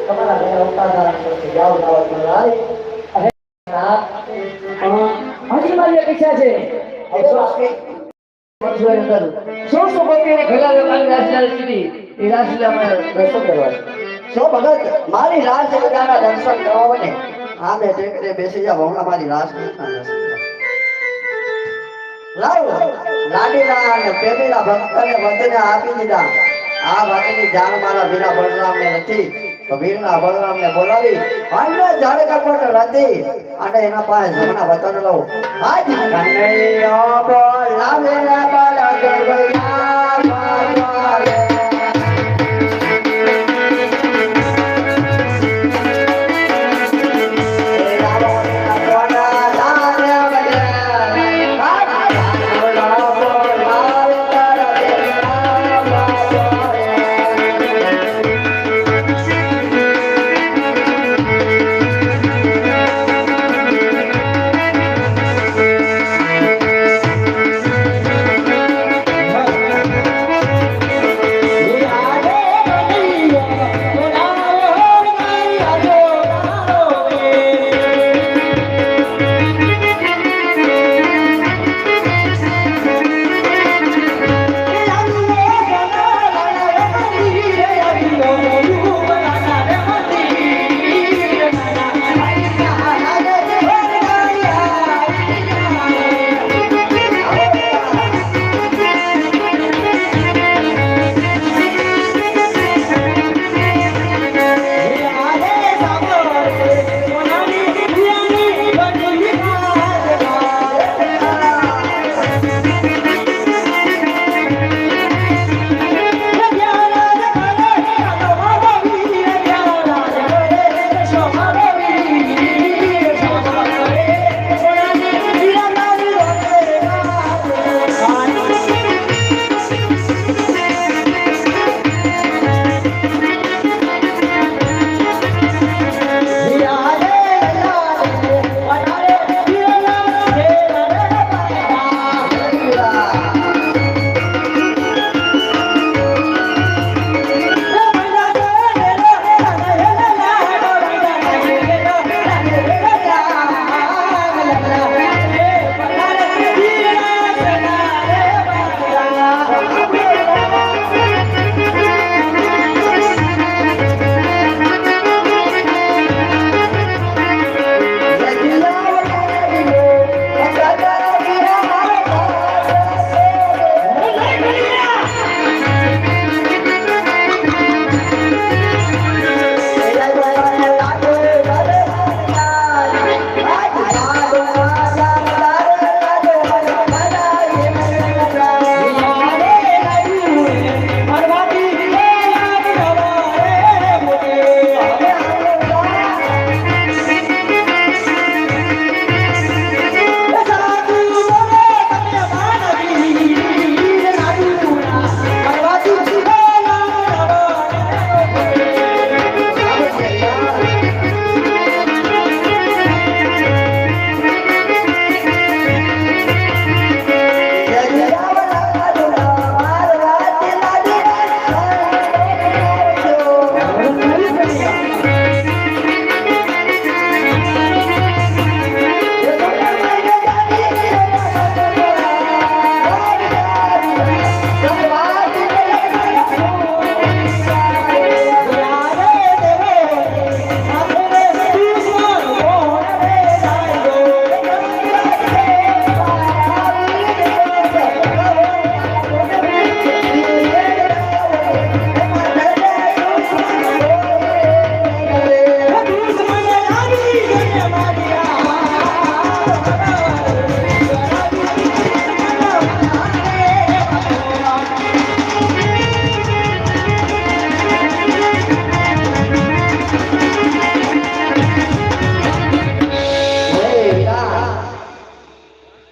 તમારા ઘરે અવતાર પછી જાવ જાવ તમારે હજી મારી અપેક્ષા છે શું શું ભક્તિને ખેલાવે રાસલીલા કીધી એ રાસલીલા અમે દર્શન કરવા સો ભગત મારી રાસ જગદાના દર્શન કરવા ને આમે ટેકરે બેસી જાવ હમણાં મારી રાસ લાવ લાડીલા અને પ્રેમીલા ભક્તને વંદને આપી દીધા આ વાતની જાણ મારા વીરા બળરામને નથી તો વીરના બળરામને બોલાવી અને જાણે કપટ રાતી અને એના પાસે જમણા વતન લઉં આજ કનૈયો બોલાવે બાળ ગરબૈયા બાળવારે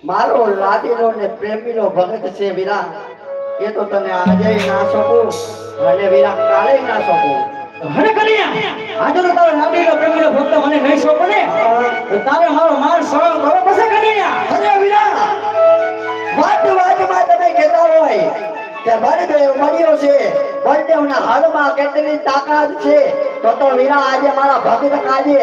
મારો લાડીલો ને પ્રેમીનો ભગત છે વીરા એ તો તને આજે ના શકું અને વીરા કાલે ના શકું હરે કરિયા આજે તો તારો લાડીલો પ્રેમીનો ભક્ત મને નહીં સોપો ને તો તારે મારો માર સળંગ કરો પછી કરિયા અરે વીરા વાત માં તમે કહેતા હોય તે બળદેવ મળ્યો છે બળદેવના હાડમાં કેટલી તાકાત છે તો વીરા આજે મારા ભગત કાજે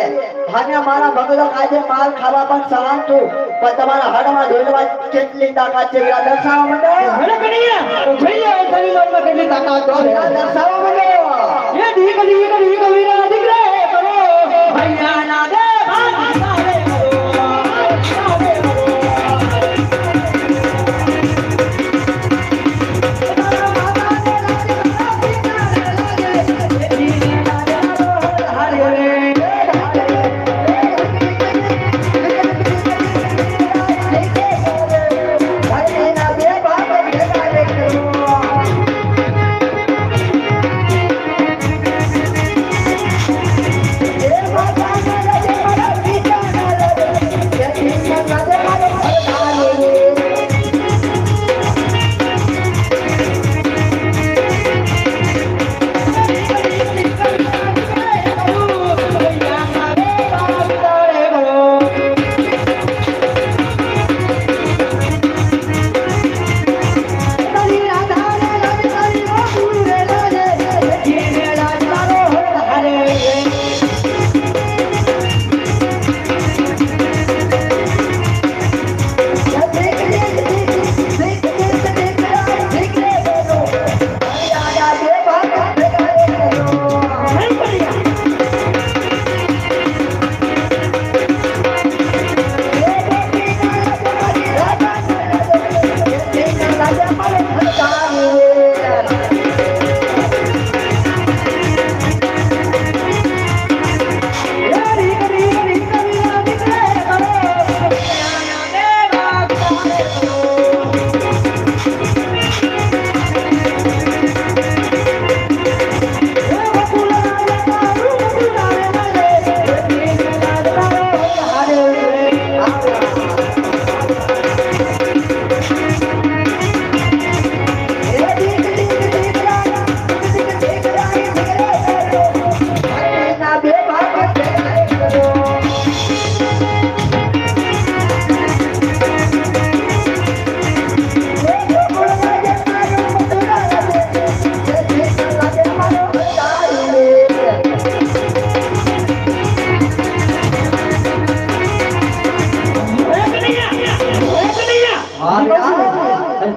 અને મારા ભગત કાજે માલ ખાવા પણ સહન છું પણ તમારા હાડમાં જોડવા કેટલી તાકાત છે વીરા દર્શાવવા માંડો ભલે કનૈયા તો જોઈ લે તારી મનમાં કેટલી તાકાત તો વીરા છે દર્શાવવા માંડો એ ઢીક ઢીક ઢીક વીરા દીકરે કરો ભૈયા ના દે ભાઈ સારે કરો સારે કરો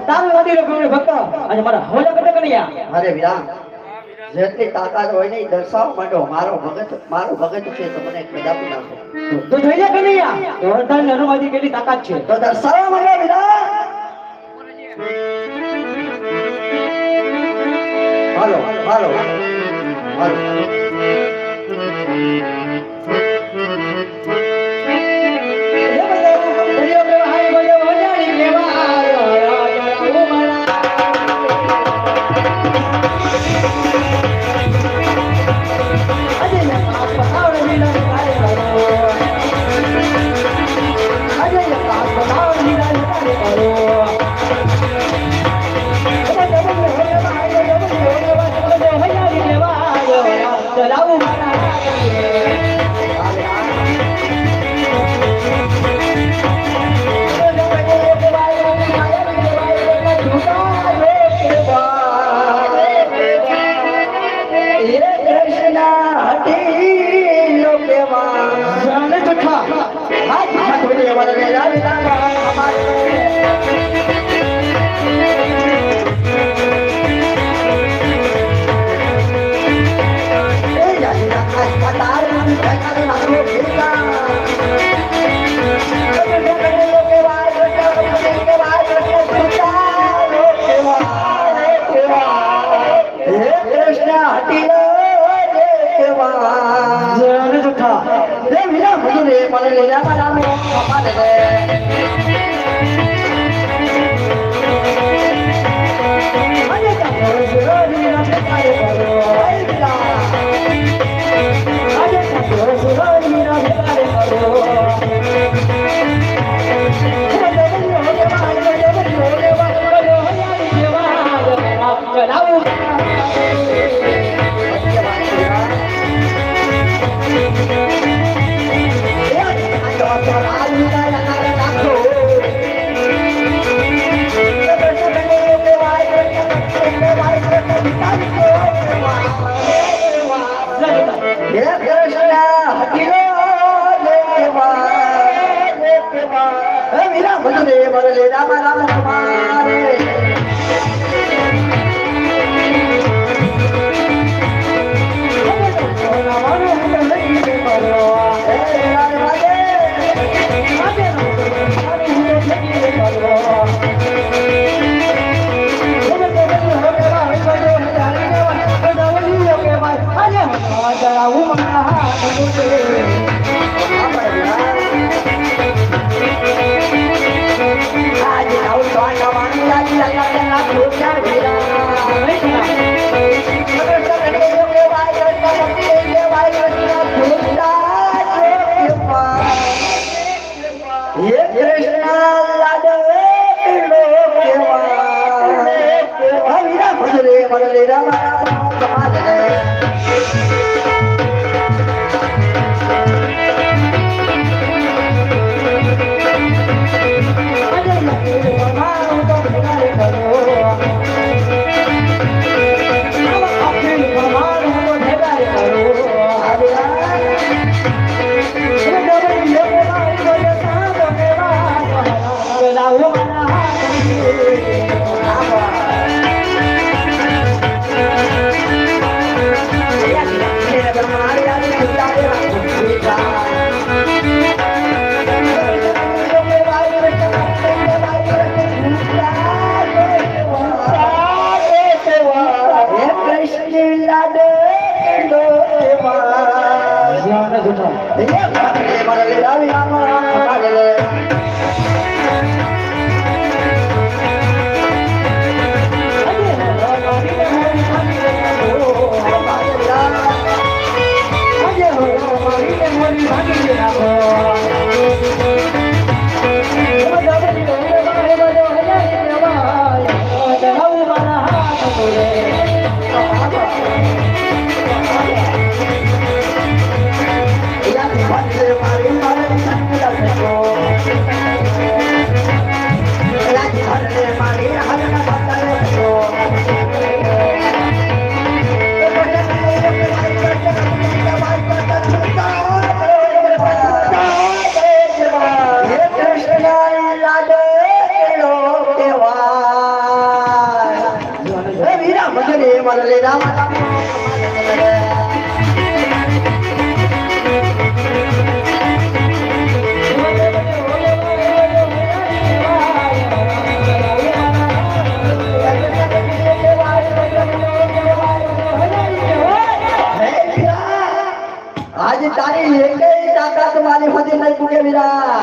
તારે વાદી રખડે ભક્ત આજે મારા હોલા કટે કનૈયા અરે વીરા જેટલી તાકાત હોય ને ઈ દર્શાવવા માંડો મારો ભગત છે તો મને કદાપી નાખો તો થઈ જા કનૈયા તો હરદાન હનુમાજી કેટલી તાકાત છે તો દર્શાવવા માંડો વીરા હાલો હાલો હાલો આજે તારી એકેય તાકાત મારી હોતી નહીં પૂગે વીરા.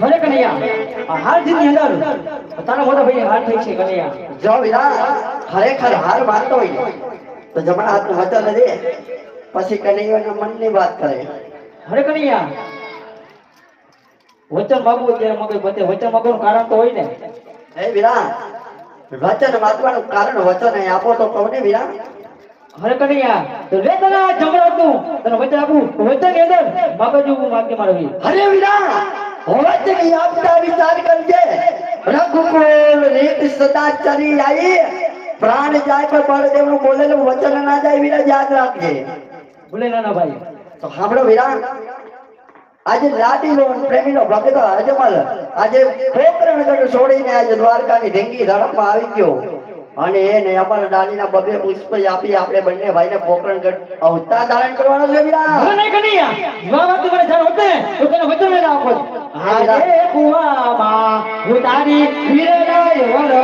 મને કનૈયા હાર જીતની અંદર તારા મોટા ભાઈ હાર થઈ છે કનૈયા. જો વીરા ખરેખર હાર માનતો હોય તો જમણા હાથનું વચન દે, પછી કનૈયાના મનની વાત કરે. અરે કનૈયા વચન માંગવું ત્યારે મગજ બતે. વચન માંગવાનું કારણ તો હોય ને. હે વીરા, વચન માંગવાનું કારણ વચન અહીં આપો તો કહો ને વીરા. અરે કનૈયા તો લે તને જમરાતું તને વચન આપું તો વચન ની અંદર મગજ હું માંગી મારવી. અરે વીરા, વચન આપતા વિચાર કરજે. રઘુકુળ રીત સદા ચરી આવી, પ્રાણ જાય પર બળદેવનું બોલેલું વચન ના જાય વીરા, યાદ રાખજે. ભૂલે નાના ભાઈ. તો સાંભળો વીરા, આજે લાડીનો પ્રેમીનો ભક્ત અજમલ આજે પોકરણગઢ છોડીને આજે દ્વારકાની ઢીંગી ધડકમાં આવી ગયો અને એને અમારા ડાલીના બબે પુષ્પ આપી આપણે બંને ભાઈને પોકરણગઢ અવતાર ધારણ કરવાનો છે વીરા. ભલે નહીં કનૈયા જો વાત મને જાણ હોતે તો તને વચન લઈને આપો. આજે કુવામાં હું તારી વીરલાય વરદ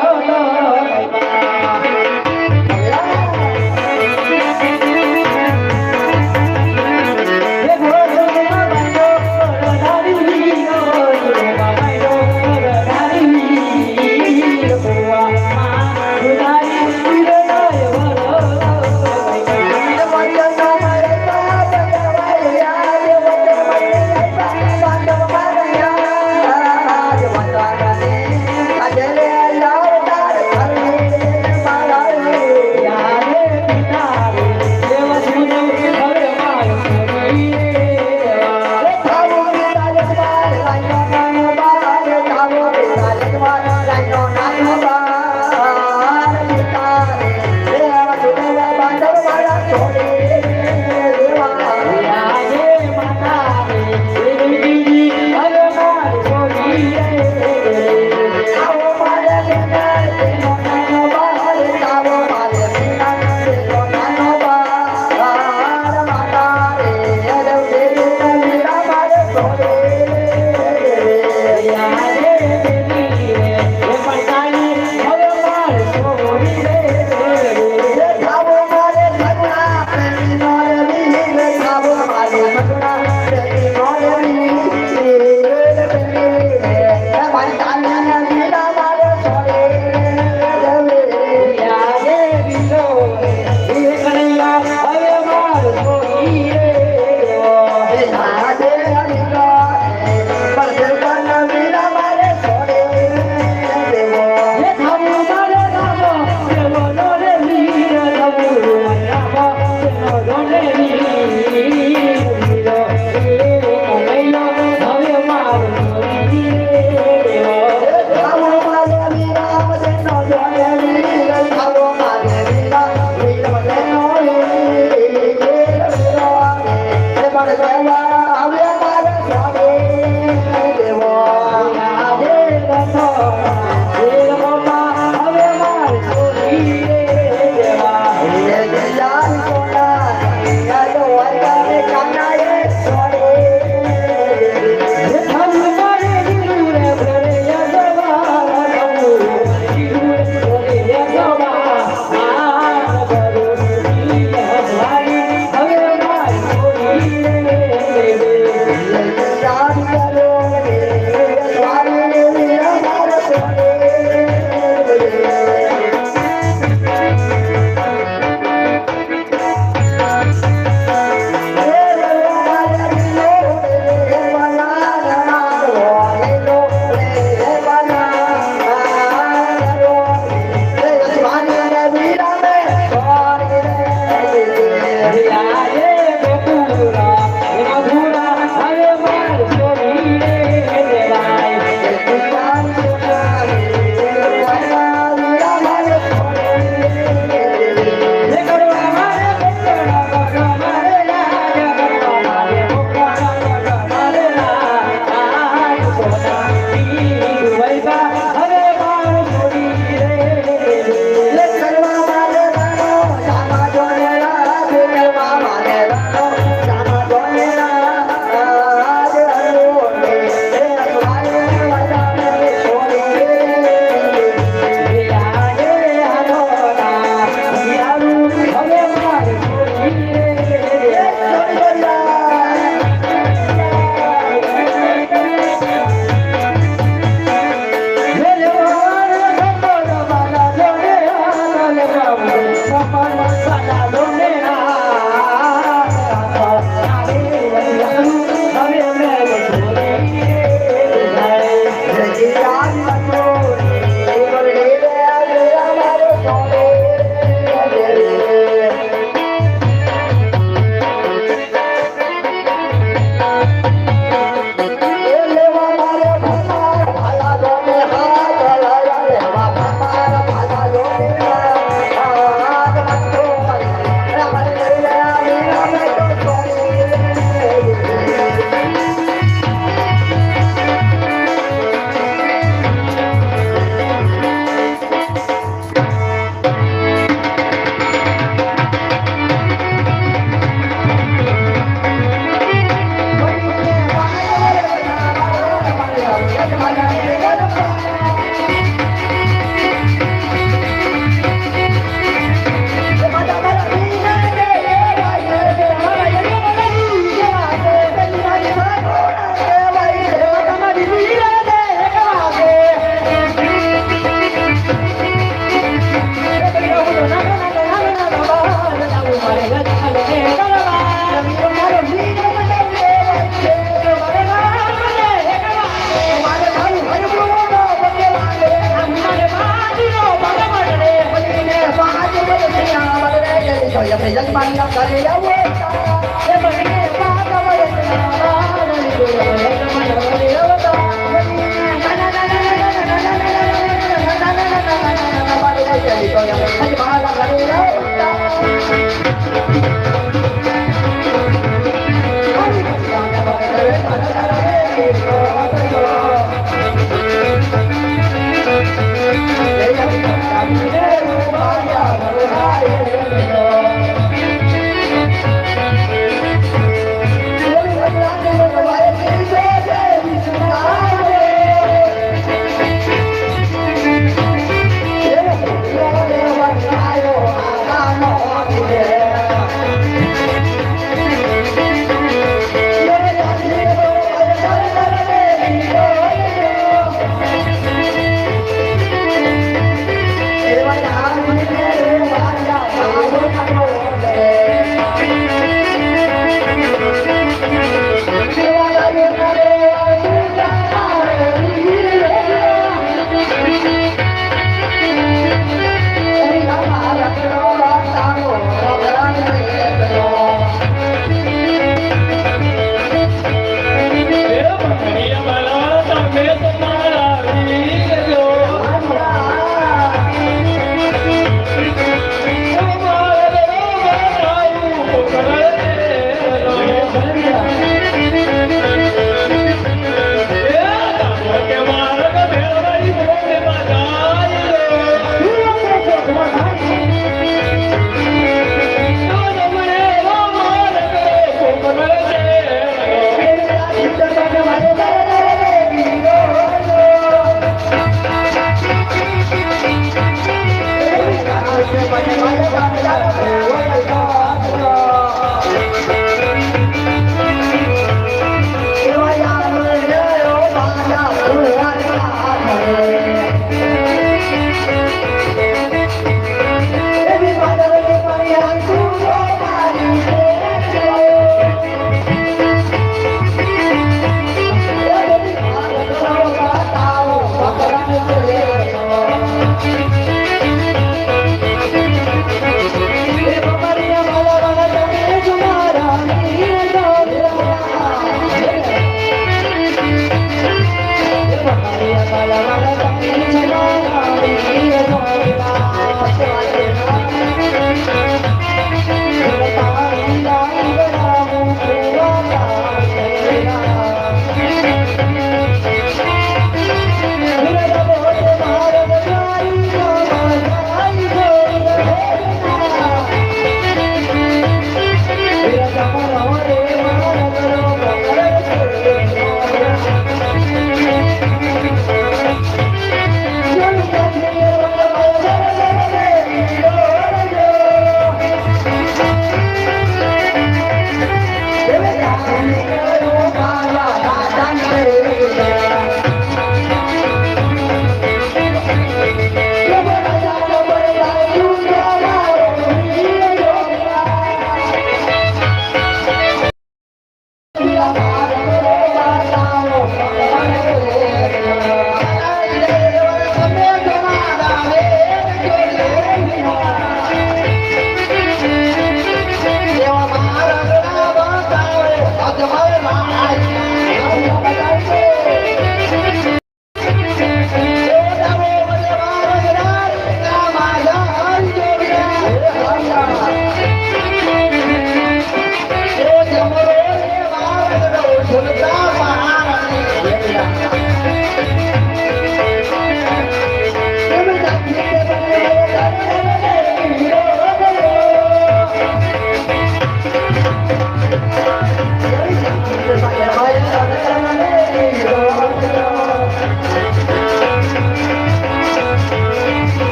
રે ગોકુળા મધુરા હવે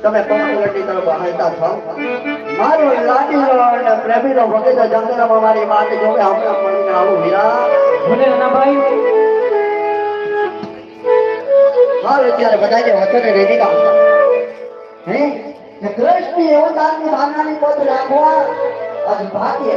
તમે પંચવટી તરફ હાલતા થાવ મારો લાડીલો અને પ્રેમીનો ભગત જંગલમાં મારી વાત જોવે હમણાં મળીને આવું હીરા ભલે નાનાભાઈ હાલ અત્યારે બધાને વચને રેડી કામ હે કૃષ્ણ એવો દાનની ભાવનાની પોત રાખવા આજ ભાગ્ય